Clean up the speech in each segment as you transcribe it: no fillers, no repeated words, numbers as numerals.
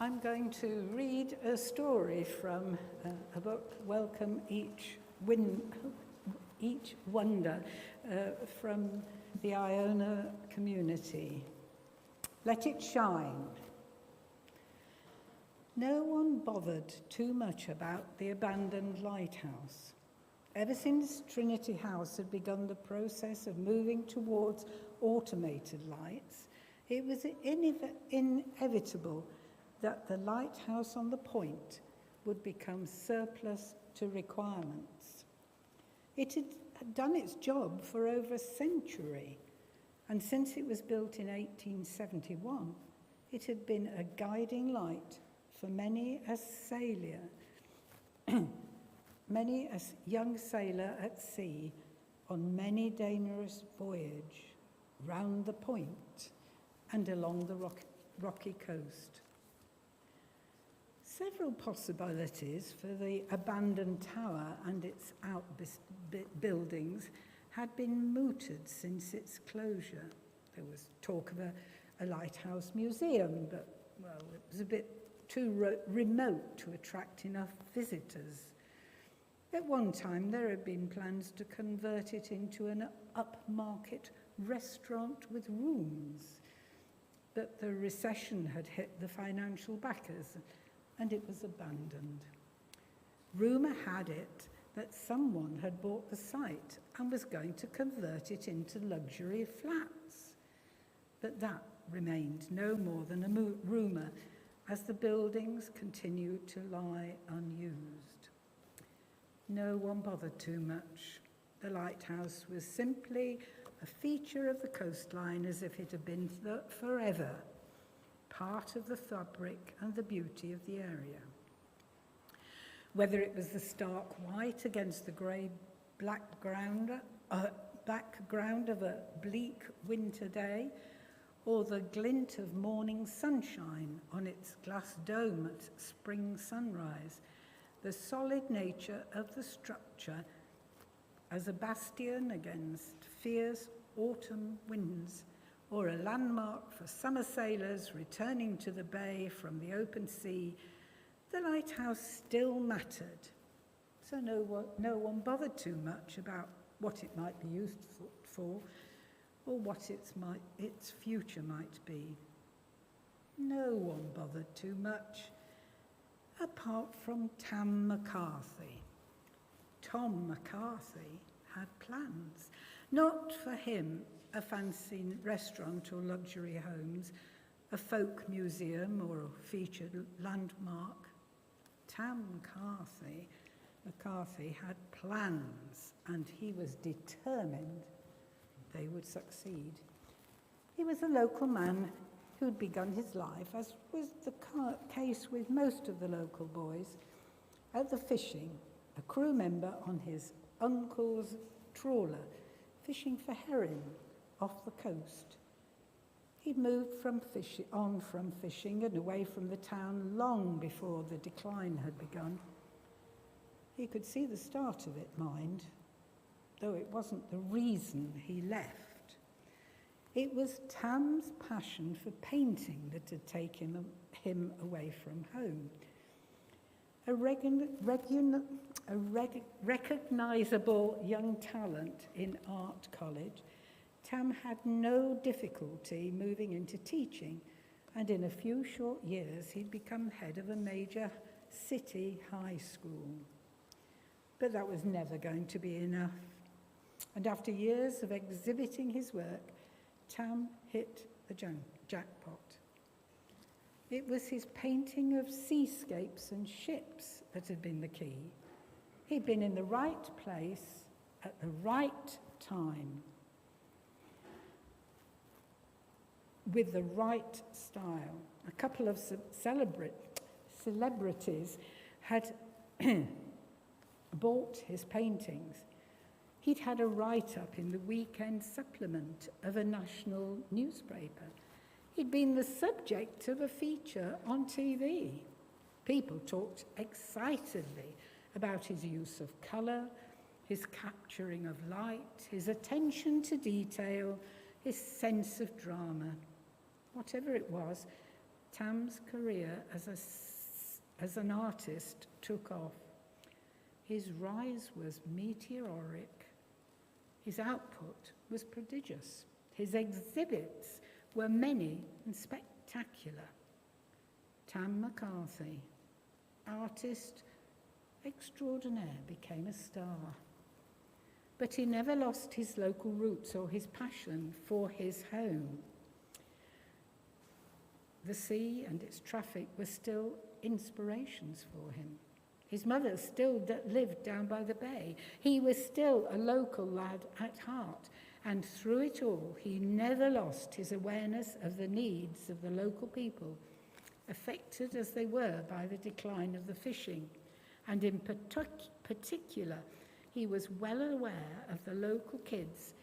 I'm going to read a story from a book, Welcome Each Wonder, from the Iona community. Let it shine. No one bothered too much about the abandoned lighthouse. Ever since Trinity House had begun the process of moving towards automated lights, it was inevitable that the lighthouse on the point would become surplus to requirements. It had done its job for over a century, and since it was built in 1871, it had been a guiding light for many a young sailor at sea on many dangerous voyage round the point and along the rocky coast. Several possibilities for the abandoned tower and its outbuildings had been mooted since its closure. There was talk of a lighthouse museum, but, well, it was a bit too remote to attract enough visitors. At one time, there had been plans to convert it into an upmarket restaurant with rooms, but the recession had hit the financial backers, and it was abandoned. Rumour had it that someone had bought the site and was going to convert it into luxury flats. But that remained no more than a rumour, as the buildings continued to lie unused. No one bothered too much. The lighthouse was simply a feature of the coastline, as if it had been forever part of the fabric and the beauty of the area. Whether it was the stark white against the grey background of a bleak winter day, or the glint of morning sunshine on its glass dome at spring sunrise, the solid nature of the structure as a bastion against fierce autumn winds, or a landmark for summer sailors returning to the bay from the open sea, the lighthouse still mattered. So no one bothered too much about what it might be used for, or what its future might be. No one bothered too much, apart from Tom McCarthy. Tom McCarthy had plans, not for him a fancy restaurant or luxury homes, a folk museum or a featured landmark. Tom McCarthy had plans, and he was determined they would succeed. He was a local man who'd begun his life, as was the case with most of the local boys, at the fishing, a crew member on his uncle's trawler, fishing for herring off the coast. He'd moved from fishing and away from the town long before the decline had begun. He could see the start of it, mind, though it wasn't the reason he left. It was Tam's passion for painting that had taken him away from home. A recognisable young talent in art college, Tam had no difficulty moving into teaching, and in a few short years he'd become head of a major city high school. But that was never going to be enough. And after years of exhibiting his work, Tam hit the jackpot. It was his painting of seascapes and ships that had been the key. He'd been in the right place at the right time, with the right style. A couple of celebrities had bought his paintings. He'd had a write-up in the weekend supplement of a national newspaper. He'd been the subject of a feature on TV. People talked excitedly about his use of colour, his capturing of light, his attention to detail, his sense of drama. Whatever it was, Tam's career as an artist took off. His rise was meteoric. His output was prodigious. His exhibits were many and spectacular. Tam McCarthy, artist extraordinaire, became a star. But he never lost his local roots or his passion for his home. The sea and its traffic were still inspirations for him. His mother still lived down by the bay. He was still a local lad at heart, and through it all, he never lost his awareness of the needs of the local people, affected as they were by the decline of the fishing. And in particular, he was well aware of the local kids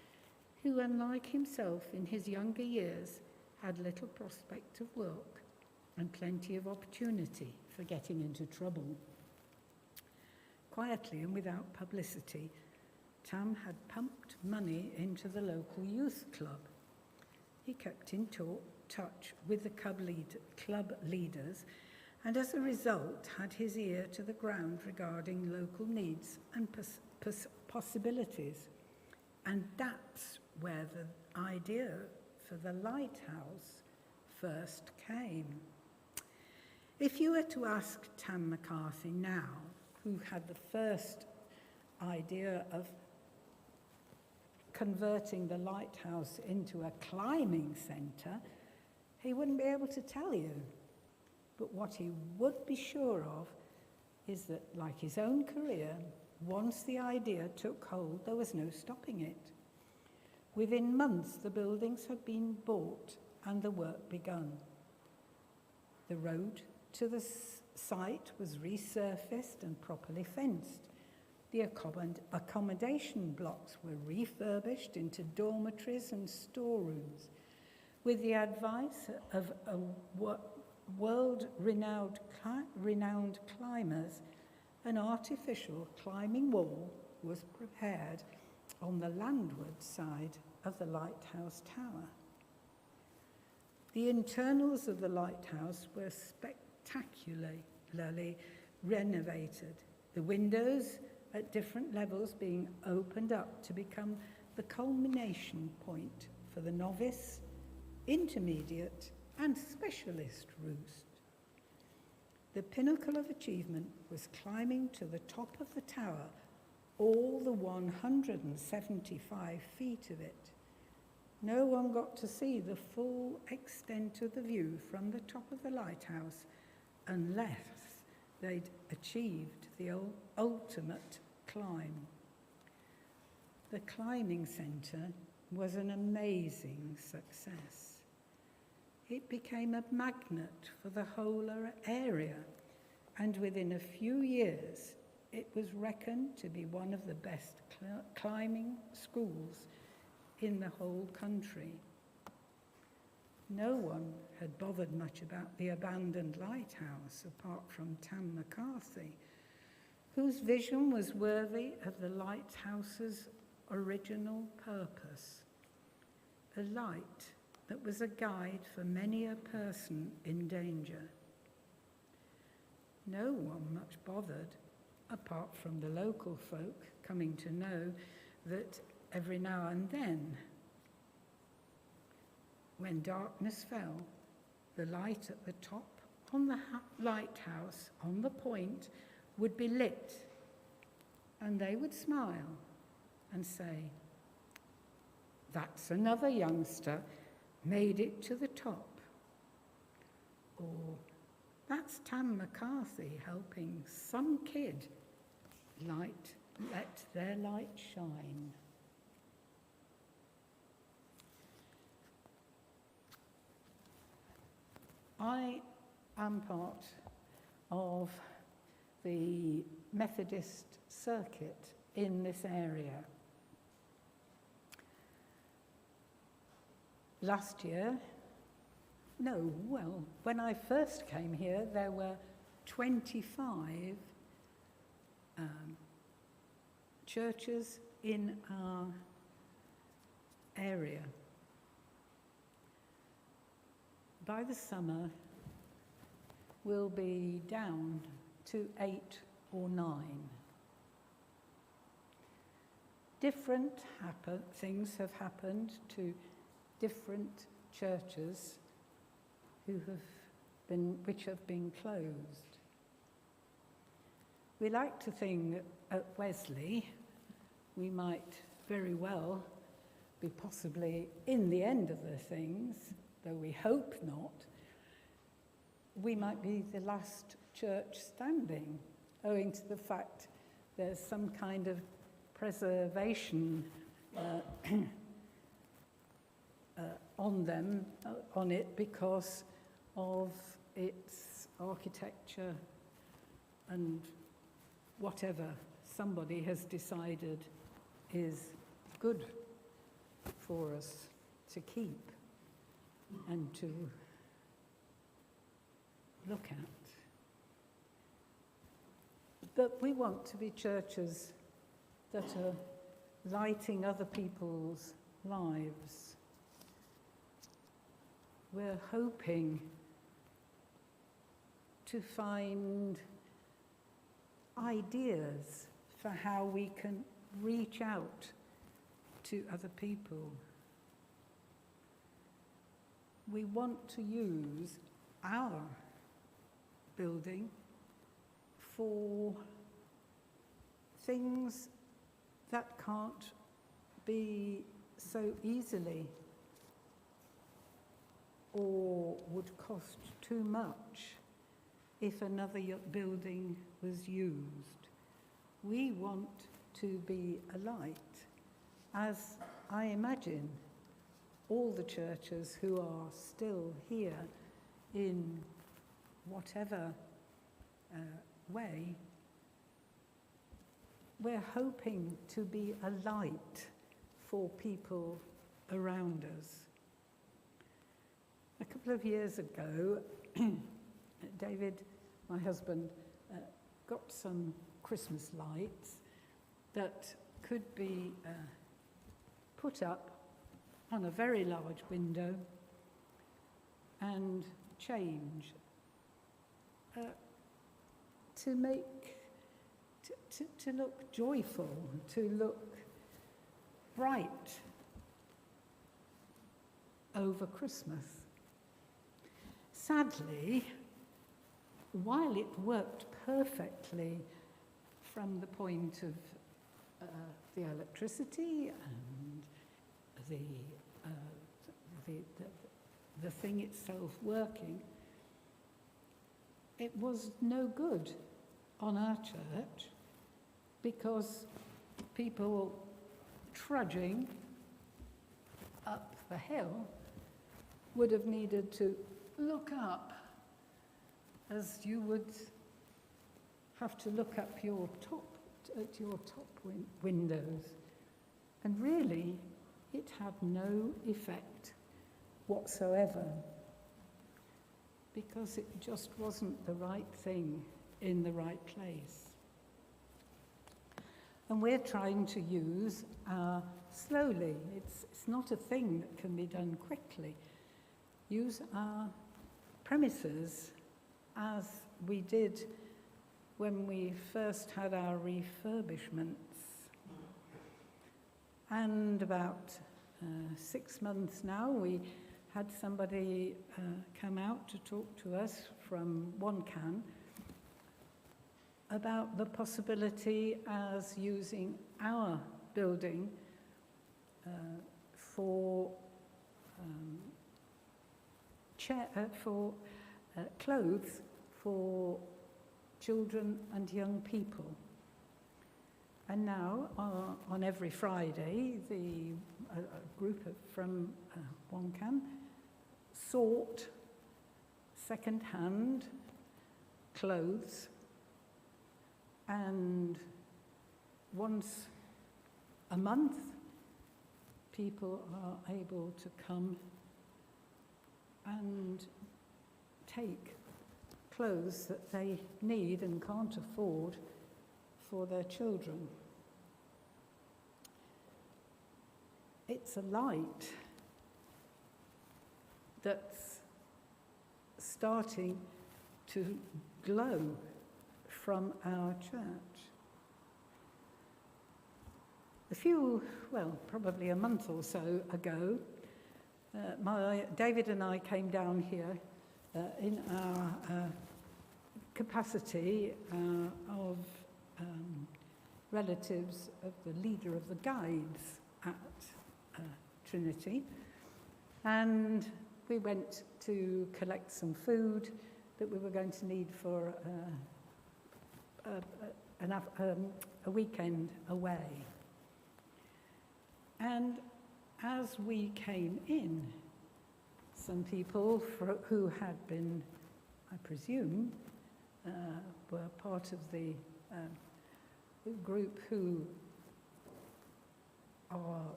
who, unlike himself in his younger years, had little prospect of work and plenty of opportunity for getting into trouble. Quietly and without publicity, Tam had pumped money into the local youth club. He kept in touch with the club leaders, and as a result had his ear to the ground regarding local needs and possibilities. And that's where the idea for the lighthouse first came. If you were to ask Tam McCarthy now, who had the first idea of converting the lighthouse into a climbing centre, he wouldn't be able to tell you. But what he would be sure of is that, like his own career, once the idea took hold, there was no stopping it. Within months, the buildings had been bought and the work begun. The road to the site was resurfaced and properly fenced. The accommodation blocks were refurbished into dormitories and storerooms. With the advice of a world-renowned climbers, an artificial climbing wall was prepared on the landward side of the lighthouse tower. The internals of the lighthouse were spectacularly renovated, the windows at different levels being opened up to become the culmination point for the novice, intermediate, and specialist roost. The pinnacle of achievement was climbing to the top of the tower, all the 175 feet of it. No one got to see the full extent of the view from the top of the lighthouse unless they'd achieved the ultimate climb. The climbing centre was an amazing success. It became a magnet for the whole area, and within a few years, it was reckoned to be one of the best climbing schools in the whole country. No one had bothered much about the abandoned lighthouse apart from Tam McCarthy, whose vision was worthy of the lighthouse's original purpose, a light that was a guide for many a person in danger. No one much bothered, apart from the local folk coming to know that every now and then, when darkness fell, the light at the top on the lighthouse on the point would be lit, and they would smile and say, "That's another youngster made it to the top." Or, "That's Tam McCarthy helping some kid let their light shine." I am part of the Methodist circuit in this area. Last year, when I first came here, there were 25 churches in our area. By the summer, will be down to 8 or 9. Different things have happened to different churches which have been closed. We like to think at Wesley we might very well be possibly in the end of the things, though we hope not. We might be the last church standing, owing to the fact there's some kind of preservation on it because of its architecture and whatever somebody has decided is good for us to keep and to look at. But we want to be churches that are lighting other people's lives. We're hoping to find ideas for how we can reach out to other people. We want to use our building for things that can't be so easily or would cost too much if another building was used. We want to be a light, as I imagine all the churches who are still here in whatever way, we're hoping to be a light for people around us. A couple of years ago, David, my husband, got some Christmas lights that could be put up on a very large window and change to look joyful, to look bright over Christmas. Sadly, while it worked perfectly from the point of the electricity and the thing itself working, it was no good on our church because people trudging up the hill would have needed to look up, as you would have to look up your top windows. And really, it had no effect whatsoever because it just wasn't the right thing in the right place. And we're trying to use slowly. It's not a thing that can be done quickly. Use our premises as we did when we first had our refurbishments. And about 6 months now, we had somebody come out to talk to us from Wycombe about the possibility as using our building for clothes for children and young people. And now, on every Friday, a group from Wycombe sort second-hand clothes, and once a month, people are able to come and take clothes that they need and can't afford for their children. It's a light that's starting to glow from our church. Probably a month or so ago, David and I came down here in our capacity of relatives of the leader of the guides at Trinity, and we went to collect some food that we were going to need for a weekend away. And as we came in, some people who had been, I presume, were part of the group who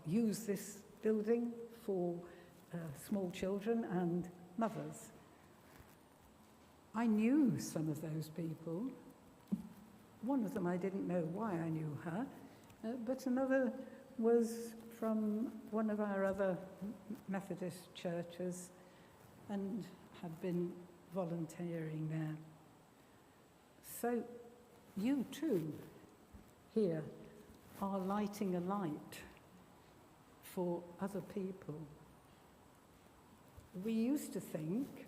use this building for small children and mothers. I knew some of those people. One of them I didn't know why I knew her, but another was from one of our other Methodist churches and had been volunteering there. So you too here are lighting a light for other people. We used to think,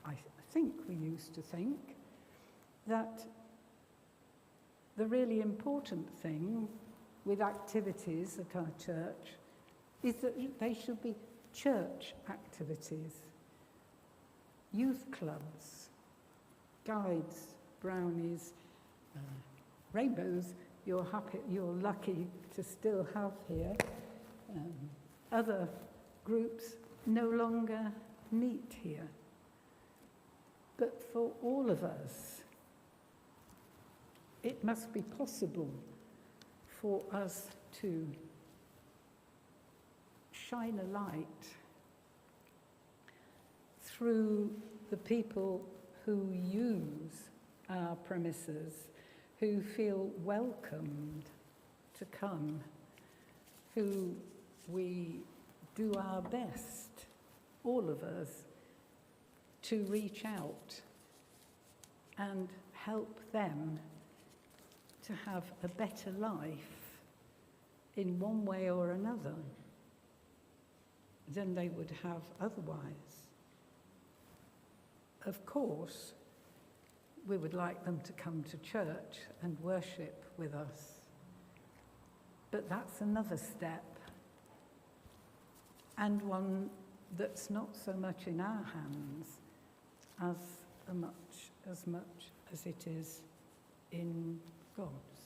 I think we used to think, that the really important thing with activities at our church is that they should be church activities. Youth clubs, guides, brownies, rainbows, you're lucky to still have here. Other groups no longer meet here. But for all of us, it must be possible for us to shine a light through the people who use our premises, who feel welcomed to come, who we do our best, all of us, to reach out and help them to have a better life in one way or another than they would have otherwise. Of course, we would like them to come to church and worship with us, but that's another step, and one that's not so much in our hands as much as it is in God's.